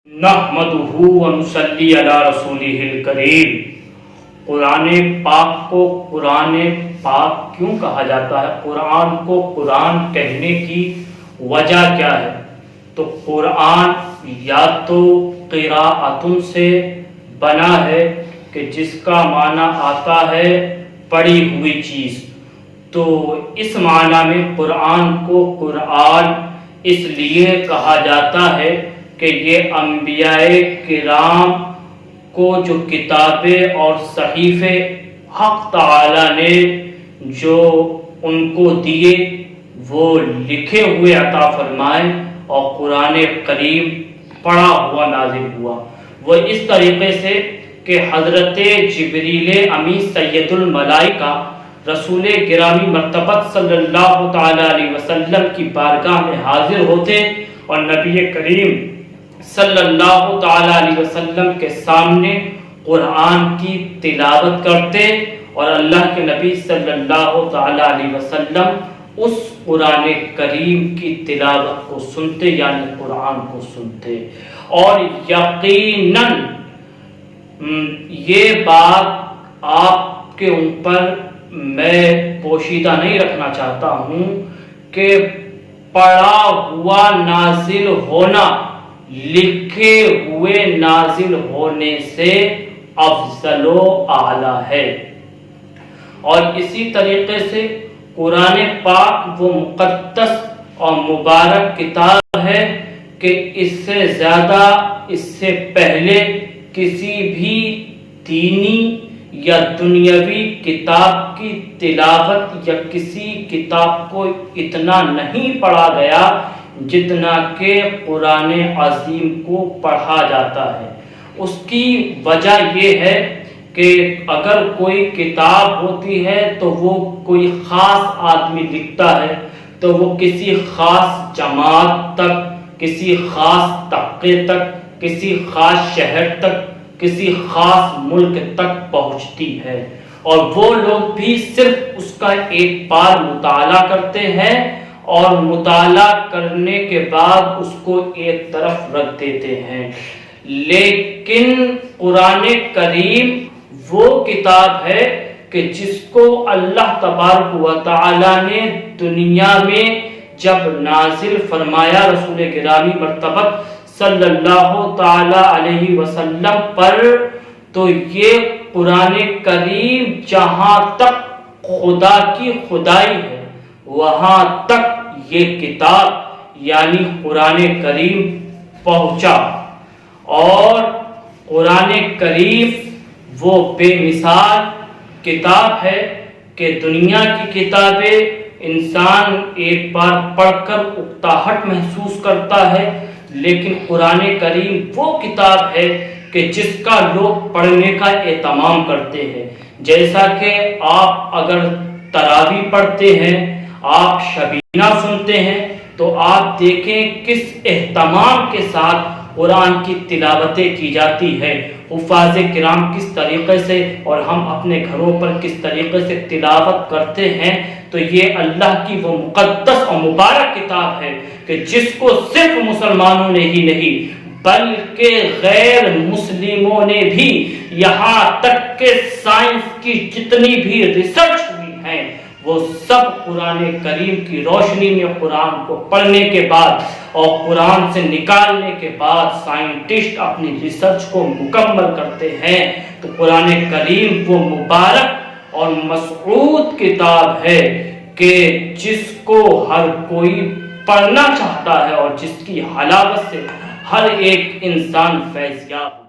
نحمدہ ونصلی علی رسولہ الکریم۔ قرآن پاک کو قرآن پاک کیوں کہا جاتا ہے؟ قرآن کو قرآن کہنے کی وجہ کیا ہے؟ تو قرآن یا تو قراءتن سے بنا ہے کہ جس کا معنی آتا ہے پڑھی ہوئی چیز، تو اس معنی میں قرآن کو قرآن اس لیے کہا جاتا ہے کہ یہ انبیاء کرام کو جو کتابیں اور صحیفے حق تعالی نے جو ان کو دیے وہ لکھے ہوئے عطا فرمائے، اور قرآن کریم پڑھا ہوا نازل ہوا۔ وہ اس طریقے سے کہ حضرت جبریل امی سید الملائکہ رسول گرامی مرتبت صلی اللہ تعالی علیہ وسلم کی بارگاہ میں حاضر ہوتے اور نبی کریم صلی اللہ تعالی علیہ وسلم کے سامنے قرآن کی تلاوت کرتے، اور اللہ کے نبی صلی اللہ تعالی علیہ وسلم اس قرآن کریم کی تلاوت کو سنتے، یعنی قرآن کو سنتے۔ اور یقیناً یہ بات آپ کے اوپر میں پوشیدہ نہیں رکھنا چاہتا ہوں کہ پڑھا ہوا نازل ہونا لکھے ہوئے نازل ہونے سے افضل و اعلیٰ ہے۔ اور اسی طریقے سے قرآن پاک وہ مقدس اور مبارک کتاب ہے کہ اس سے زیادہ اس سے پہلے کسی بھی دینی یا دنیاوی کتاب کی تلاوت یا کسی کتاب کو اتنا نہیں پڑھا گیا جتنا کہ قرآن عظیم کو پڑھا جاتا ہے۔ اس کی وجہ یہ ہے کہ اگر کوئی کتاب ہوتی ہے تو وہ کوئی خاص آدمی لکھتا ہے تو وہ کسی خاص جماعت تک، کسی خاص طبقے تک، کسی خاص شہر تک، کسی خاص ملک تک پہنچتی ہے، اور وہ لوگ بھی صرف اس کا ایک بار مطالعہ کرتے ہیں اور مطالعہ کرنے کے بعد اس کو ایک طرف رکھ دیتے ہیں۔ لیکن قرآن کریم وہ کتاب ہے کہ جس کو اللہ تبارک و تعالی نے دنیا میں جب نازل فرمایا رسول گرامی مرتبت صلی اللہ تعالی علیہ وسلم پر، تو یہ قرآن کریم جہاں تک خدا کی خدائی ہے وہاں تک یہ کتاب یعنی قرآن کریم پہنچا۔ اور قرآن کریم وہ بے مثال کتاب ہے کہ دنیا کی کتابیں انسان ایک بار پڑھ کر اکتاہٹ محسوس کرتا ہے، لیکن قرآن کریم وہ کتاب ہے کہ جس کا لوگ پڑھنے کا اہتمام کرتے ہیں۔ جیسا کہ آپ اگر تراویح پڑھتے ہیں، آپ شبینہ سنتے ہیں، تو آپ دیکھیں کس اہتمام کے ساتھ قرآن کی تلاوتیں کی جاتی ہے، حفاظ کرام کس طریقے سے اور ہم اپنے گھروں پر کس طریقے سے تلاوت کرتے ہیں۔ تو یہ اللہ کی وہ مقدس اور مبارک کتاب ہے کہ جس کو صرف مسلمانوں نے ہی نہیں بلکہ غیر مسلموں نے بھی، یہاں تک کہ سائنس کی جتنی بھی ریسرچ ہوئی ہیں وہ سب قرآن کریم کی روشنی میں قرآن کو پڑھنے کے بعد اور قرآن سے نکالنے کے بعد سائنٹسٹ اپنی ریسرچ کو مکمل کرتے ہیں۔ تو قرآن کریم وہ مبارک اور مسعود کتاب ہے کہ جس کو ہر کوئی پڑھنا چاہتا ہے اور جس کی حلاوت سے ہر ایک انسان فیض یاب